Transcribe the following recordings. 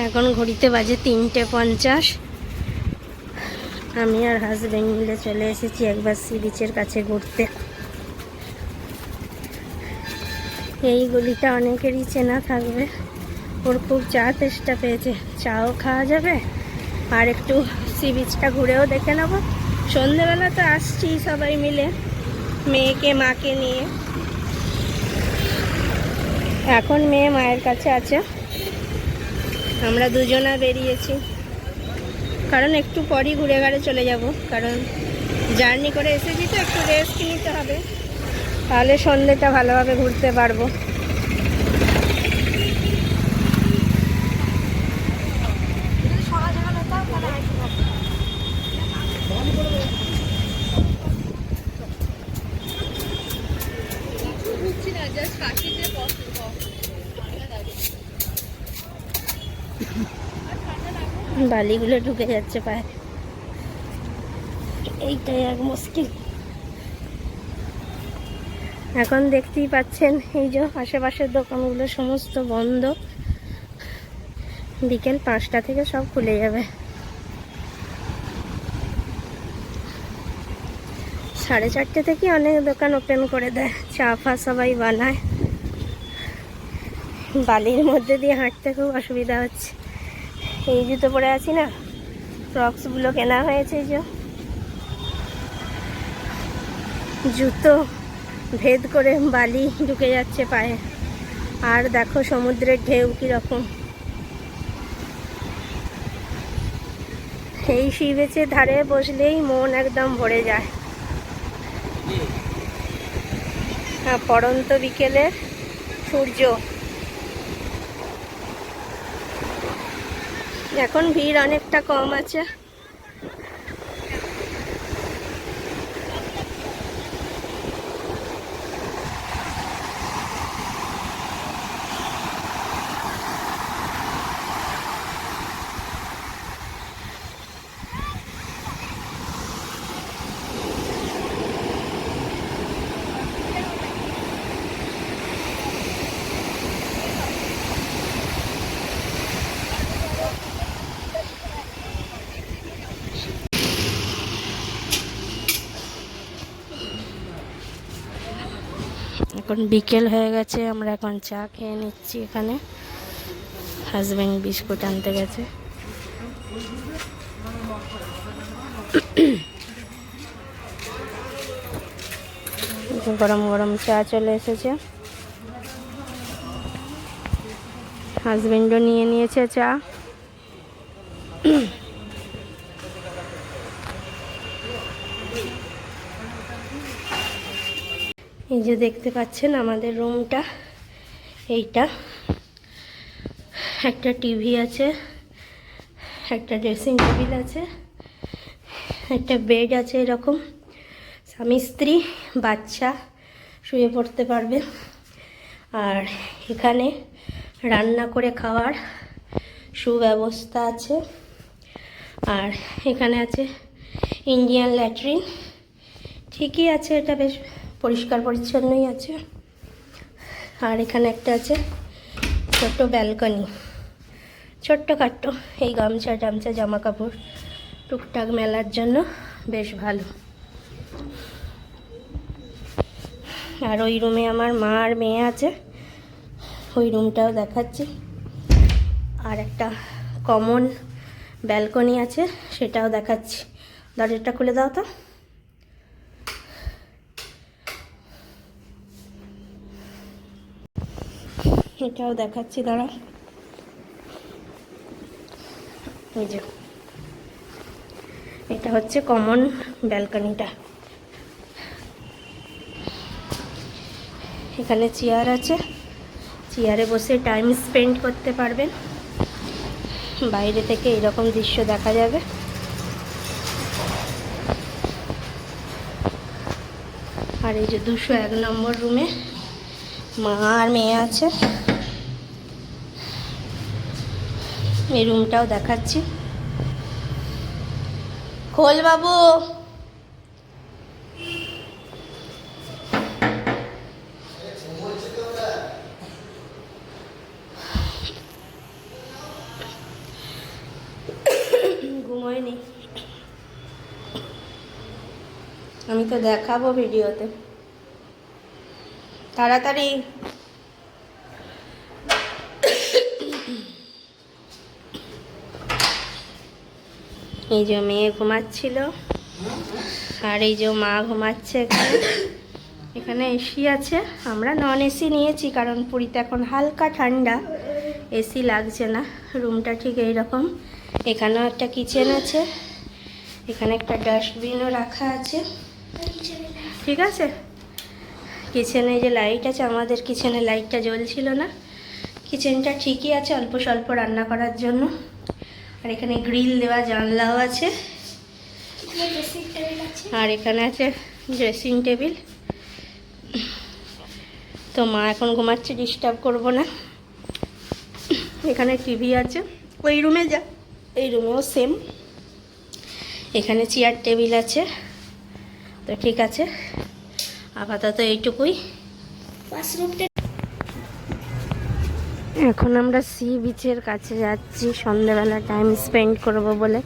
এখন ঘড়িতে বাজে 3:50। আমি আর হাজব্যান্ড মিলে চলে এসেছি একবার সি বিচের কাছে ঘুরতে। এই গলিটা অনেকেরই চেনা থাকবে। ওর খুব চা তেষ্টা পেয়েছে, চাও খাওয়া যাবে আর একটু সি বিচটা ঘুরেও দেখে নেব। সন্ধেবেলা তো আসছি সবাই মিলে, মেয়েকে মাকে নিয়ে। এখন মেয়ে মায়ের কাছে আছে, আমরা দুজনা বেরিয়েছি কারণ একটু পরই ঘুরে ঘাড়ে চলে যাব, কারণ জার্নি করে এসেছি তো একটু রেস্ট নিতে হবে, তাহলে সন্ধ্যেটা ভালোভাবে ঘুরতে পারবো। বালিগুলো ঢুকে যাচ্ছে পায়ে, এইটাই এক মুশকিল। এখন দেখতেই পাচ্ছেন এই যে আশেপাশের দোকানগুলো সমস্ত বন্ধ, বিকেল 5টা থেকে সব খুলে যাবে। 4:30 থেকে অনেক দোকান ওপেন করে দেয়, চা ফা সবাই বানায়। বালির মধ্যে দিয়ে হাঁটতে খুব অসুবিধা হচ্ছে। এই জুতো পরে আছি না, ক্রক্সগুলো কেনা হয়েছে, যে জুতো ভেদ করে বালি ঢুকে যাচ্ছে পায়ে। আর দেখো সমুদ্রের ঢেউ কীরকম। এই সি বিচের ধারে বসলেই মন একদম ভরে যায়। পড়ন্ত বিকেলের সূর্য। এখন ভিড় অনেকটা কম আছে। এখন বিকেল হয়ে গেছে, আমরা এখন চা খেয়ে নিচ্ছি এখানে। হাজব্যান্ড বিস্কুট আনতে গেছে। গরম গরম চা চলে এসেছে, হাজব্যান্ডও নিয়ে নিয়েছে চা। এই যে দেখতে পাচ্ছেন আমাদের রুমটা, এইটা একটা টিভি আছে, একটা ড্রেসিং টেবিল আছে, একটা বেড আছে, এরকম স্বামী স্ত্রী বাচ্চা শুয়ে পড়তে পারবে। আর এখানে রান্না করে খাওয়ার সুব্যবস্থা আছে। আর এখানে আছে ইন্ডিয়ান ল্যাট্রিন, ঠিকই আছে, এটা বেশ পরিষ্কার পরিচ্ছন্নই আছে। আর এখানে একটা আছে ছোট্ট ব্যালকনি, ছোট্ট খাট্টো, এই গামছা টামছা জামা কাপড় টুকটাক মেলার জন্য বেশ ভালো। আর ওই রুমে আমার মা আর মেয়ে আছে, ওই রুমটাও দেখাচ্ছি। আর একটা কমন ব্যালকনি আছে, সেটাও দেখাচ্ছি। দরজাটা খুলে দাও তো। এটাও দেখাচ্ছি, দাঁড়া। এই যে এটা হচ্ছে কমন ব্যালকনিটা। এখানে চেয়ার আছে, চেয়ারে বসে টাইম স্পেন্ড করতে পারবেন। বাইরে থেকে এরকম দৃশ্য দেখা যাবে। আর এই যে 201 নম্বর রুমে মা আর মেয়ে আছে, এই রুমটাও দেখাচ্ছি। খোল বাবু। ঘুমোয়নি, আমি তো দেখাবো ভিডিওতে। তাড়াতাড়ি এই যে মেয়ে ঘুমাচ্ছিল, আর এই যে মা ঘুমাচ্ছে। এখানে এখানে এসি আছে, আমরা নন এসি নিয়েছি কারণ পুরীতে এখন হালকা ঠান্ডা, এসি লাগছে না। রুমটা ঠিক এইরকম। এখানেও একটা কিচেন আছে, এখানে একটা ডাস্টবিনও রাখা আছে, ঠিক আছে। কিচেনে যে লাইট আছে, আমাদের কিচেনে লাইটটা জ্বলছিল না। কিচেনটা ঠিকই আছে অল্প স্বল্প রান্না করার জন্য। আর এখানে গ্রিল দেওয়া জানলাও আছে, আর এখানে আছে ড্রেসিং টেবিল। তো মা এখন ঘুমাচ্ছে, ডিস্টার্ব করব না। এখানে টিভি আছে, ওই রুমে যা, এই রুমেও সেম। এখানে চেয়ার টেবিল আছে। তো ঠিক আছে, আপাতত এইটুকুই। এখন আমরা সি বিচের কাছে যাচ্ছি, সন্ধ্যাবেলা টাইম স্পেন্ড করব বলে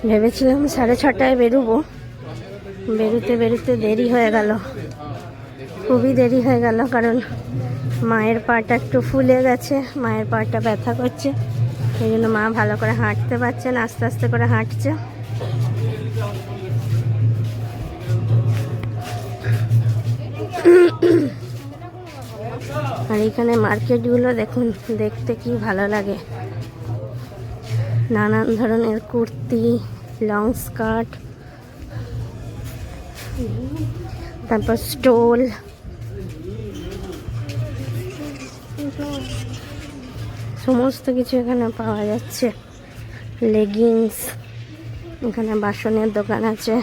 ভেবেছিলাম। 6:30টায় বেরোবো, বেরোতে বেরোতে দেরি হয়ে গেল, খুবই দেরি হয়ে গেল। কারণ মায়ের পাটা একটু ফুলে গেছে, মায়ের পাটা ব্যথা করছে, এই জন্য মা ভালো করে হাঁটতে পারছে না, আস্তে আস্তে করে হাঁটছে। আর এখানে মার্কেটগুলো দেখুন, দেখতে কি ভালো লাগে। নানান ধরনের কুর্তি, লং স্কার্ট, তারপর স্টোল, সমস্ত কিছু এখানে পাওয়া যাচ্ছে। লেগিংস, এখানে বাসনের দোকান আছে।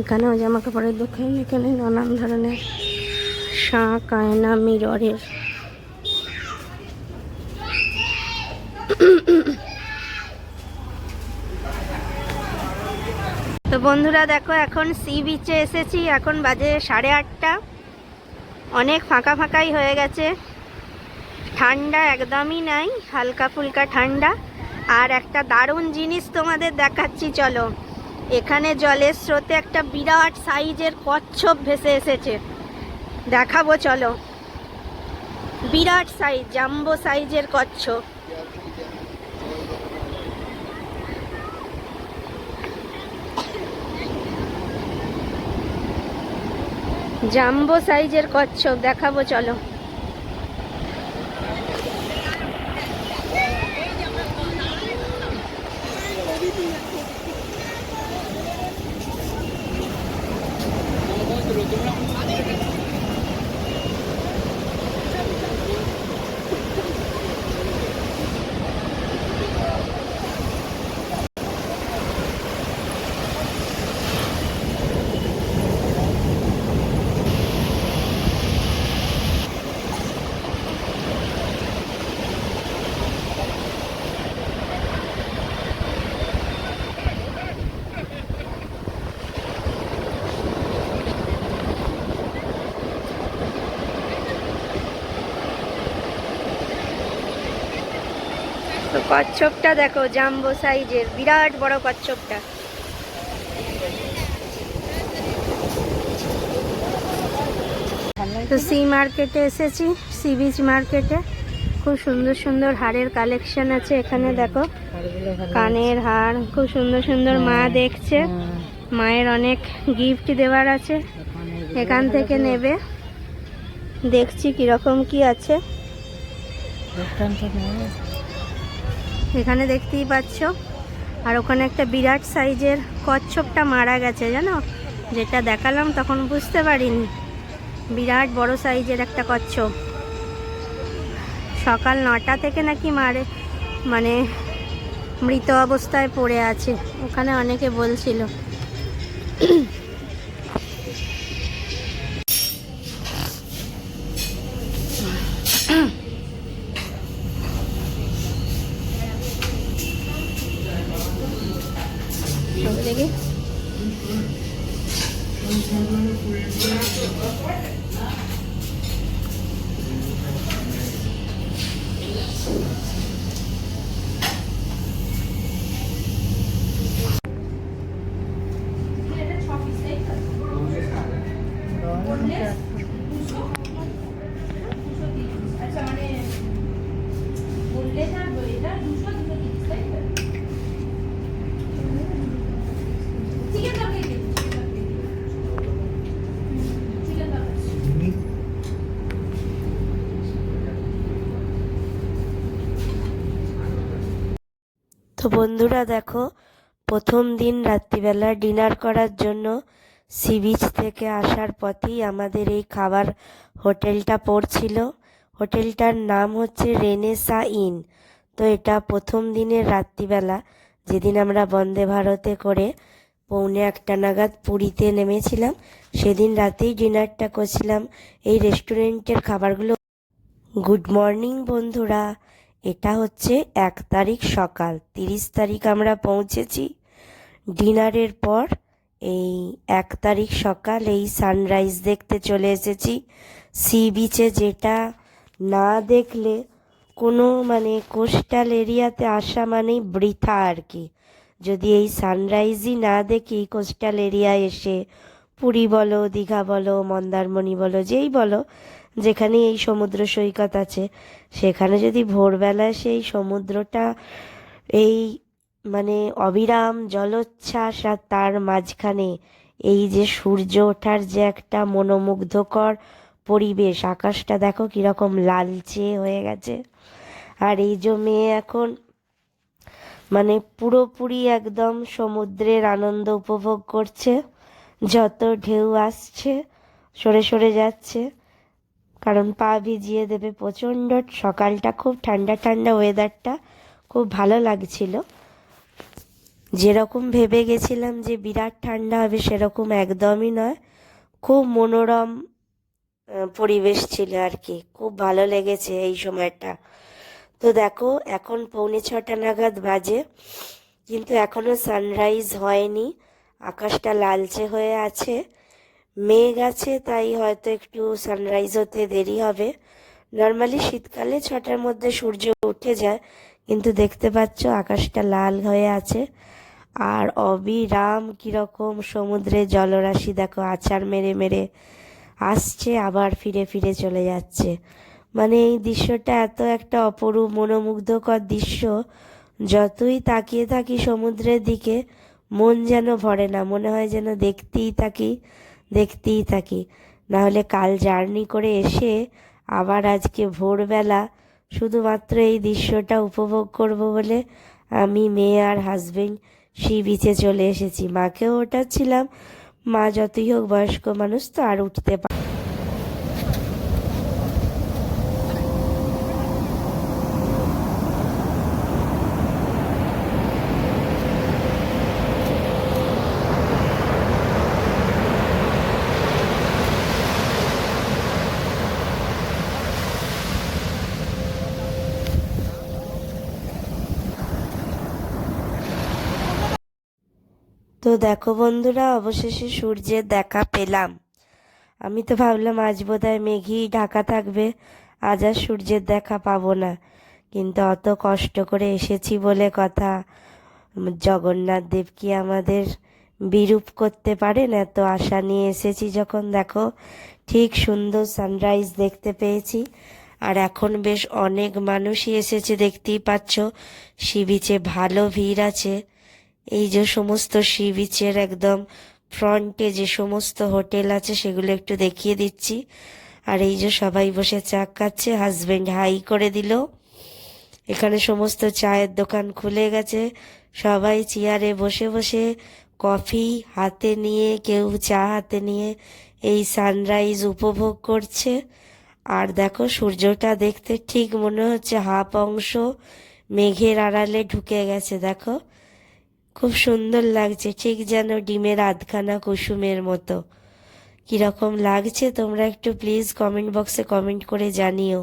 এখানেও জামা কাপড়ের দোকান। এখানে নানান ধরনের শাঁখ, আয়না, মিররের। তো বন্ধুরা দেখো, এখন সি বিচে এসেছি, এখন বাজে 8:30। অনেক ফাঁকা ফাঁকাই হয়ে গেছে, ঠান্ডা একদমই নাই, হালকা ফুলকা ঠান্ডা। আর একটা দারুণ জিনিস তোমাদের দেখাচ্ছি, চলো। এখানে জলের স্রোতে একটা বিরাট সাইজের কচ্ছপ ভেসে এসেছে, দেখাবো চলো। বিরাট সাইজ, জাম্বো সাইজের কচ্ছপ। জাম্বো সাইজের কচ্ছপ দেখাবো চলো। তো কচ্ছপটা দেখো, জাম্বো সাইজের বিরাট বড় কচ্ছপটা। তো সি মার্কেটে এসেছি, সি বিচ মার্কেটে। খুব সুন্দর সুন্দর হারের কালেকশন আছে এখানে, দেখো কানের হার খুব সুন্দর সুন্দর। মা দেখছে, মায়ের অনেক গিফট দেওয়ার আছে, এখান থেকে নেবে। দেখছি কিরকম কি আছে এখানে, দেখতেই পাচ্ছ। আর ওখানে একটা বিরাট সাইজের কচ্ছপটা মারা গেছে, জানো, যেটা দেখালাম তখন বুঝতে পারিনি। বিরাট বড় সাইজের একটা কচ্ছপ, সকাল 9টা থেকে নাকি মানে মৃত অবস্থায় পড়ে আছে, ওখানে অনেকে বলছিল। দেখি তো বন্ধুরা দেখো, প্রথম দিন রাত্রিবেলা ডিনার করার জন্য সি বিচ থেকে আসার পথেই আমাদের এই খাবার হোটেলটা পড়ছিল। হোটেলটার নাম হচ্ছে রেনেসা ইন। তো এটা প্রথম দিনের রাত্রিবেলা, যেদিন আমরা বন্দে ভারতে করে 1:45 নাগাদ পুরীতে নেমেছিলাম, সেদিন রাতেই ডিনারটা করছিলাম এই রেস্টুরেন্টের খাবারগুলো। গুড মর্নিং বন্ধুরা, এটা হচ্ছে 1 তারিখ সকাল, 30 তারিখ আমরা পৌঁছেছি। ডিনারের পর এই 1 তারিখ সকাল এই সানরাইজ দেখতে চলে এসেছি সি বিচে, যেটা না দেখলে কোনো কোস্টাল এরিয়াতে আসা মানেই বৃথা আর কি। যদি এই সানরাইজই না দেখি কোস্টাল এরিয়ায় এসে, পুরী বলো, দীঘা বলো, মন্দারমণি বলো, যেই বলো, যেখানে এই সমুদ্র সৈকত আছে, সেখানে যদি ভোরবেলায় সেই সমুদ্রটা এই অবিরাম জলোচ্ছ্বাস, আর তার মাঝখানে এই যে সূর্য ওঠার যে একটা মনোমুগ্ধকর পরিবেশ, আকাশটা দেখো কীরকম লালচে হয়ে গেছে। আর এই যে মেয়ে এখন পুরোপুরি একদম সমুদ্রের আনন্দ উপভোগ করছে। যত ঢেউ আসছে সরে সরে যাচ্ছে, কারণ পা ভিজিয়ে দেবে প্রচণ্ড। সকালটা খুব ঠান্ডা ঠান্ডা, ওয়েদারটা খুব ভালো লাগছিল। যেরকম ভেবে গেছিলাম যে বিরাট ঠান্ডা হবে, সেরকম একদমই নয়। খুব মনোরম পরিবেশ ছিল আর কি, খুব ভালো লেগেছে এই সময়টা। তো দেখো, এখন 6:45 নাগাদ বাজে, কিন্তু এখনও সানরাইজ হয়নি। আকাশটা লালচে হয়ে আছে, মেঘ আছে, তাই হয়তো একটু সানরাইজ হতে দেরি হবে। নর্মালি শীতকালে 6টার মধ্যে সূর্য উঠে যায়, কিন্তু দেখতে পাচ্ছ আকাশটা লাল হয়ে আছে। আর অবিরাম কীরকম সমুদ্রে জলরাশি দেখো আছাড় মেরে মেরে আসছে, আবার ফিরে ফিরে চলে যাচ্ছে। এই দৃশ্যটা এত একটা অপরূপ মনোমুগ্ধকর দৃশ্য, যতই তাকিয়ে থাকি সমুদ্রের দিকে মন যেন ভরে না, মনে হয় যেন দেখতেই থাকি দেখতেই থাকি। নাহলে কাল জার্নি করে এসে আবার আজকে ভোরবেলা শুধুমাত্র এই দৃশ্যটা উপভোগ করব বলে আমি, মেয়ে আর হাজবেন্ড সি বিচে চলে এসেছি। মাকেও ওঠাচ্ছিলাম, মা যতই হোক বয়স্ক মানুষ তো আর উঠতে পারে। তো দেখো বন্ধুরা, অবশেষে সূর্যের দেখা পেলাম। আমি তো ভাবলাম আজ বোধহয় মেঘই ঢাকা থাকবে, আজ আর সূর্যের দেখা পাবো না। কিন্তু অত কষ্ট করে এসেছি বলে কথা, জগন্নাথ দেব কি আমাদের বিরূপ করতে পারেন? এত আশা নিয়ে এসেছি যখন, দেখো ঠিক সুন্দর সানরাইজ দেখতে পেয়েছি। আর এখন বেশ অনেক মানুষই এসেছে, দেখতেই পাচ্ছ সি বিচে ভালো ভিড় আছে। এই যে সমস্ত সি বিচের একদম ফ্রন্টে যে সমস্ত হোটেল আছে সেগুলো একটু দেখিয়ে দিচ্ছি। আর এই যে সবাই বসে চা খাচ্ছে, হাজবেন্ড হাই করে দিল। এখানে সমস্ত চায়ের দোকান খুলে গেছে, সবাই চেয়ারে বসে বসে কফি হাতে নিয়ে, কেউ চা হাতে নিয়ে এই সানরাইজ উপভোগ করছে। আর দেখো সূর্যটা দেখতে ঠিক মনে হচ্ছে হাফ অংশ মেঘের আড়ালে ঢুকে গেছে। দেখো খুব সুন্দর লাগছে, ঠিক যেন ডিমের আধখানা কুসুমের মতো। কীরকম লাগছে তোমরা একটু প্লিজ কমেন্ট বক্সে কমেন্ট করে জানিও।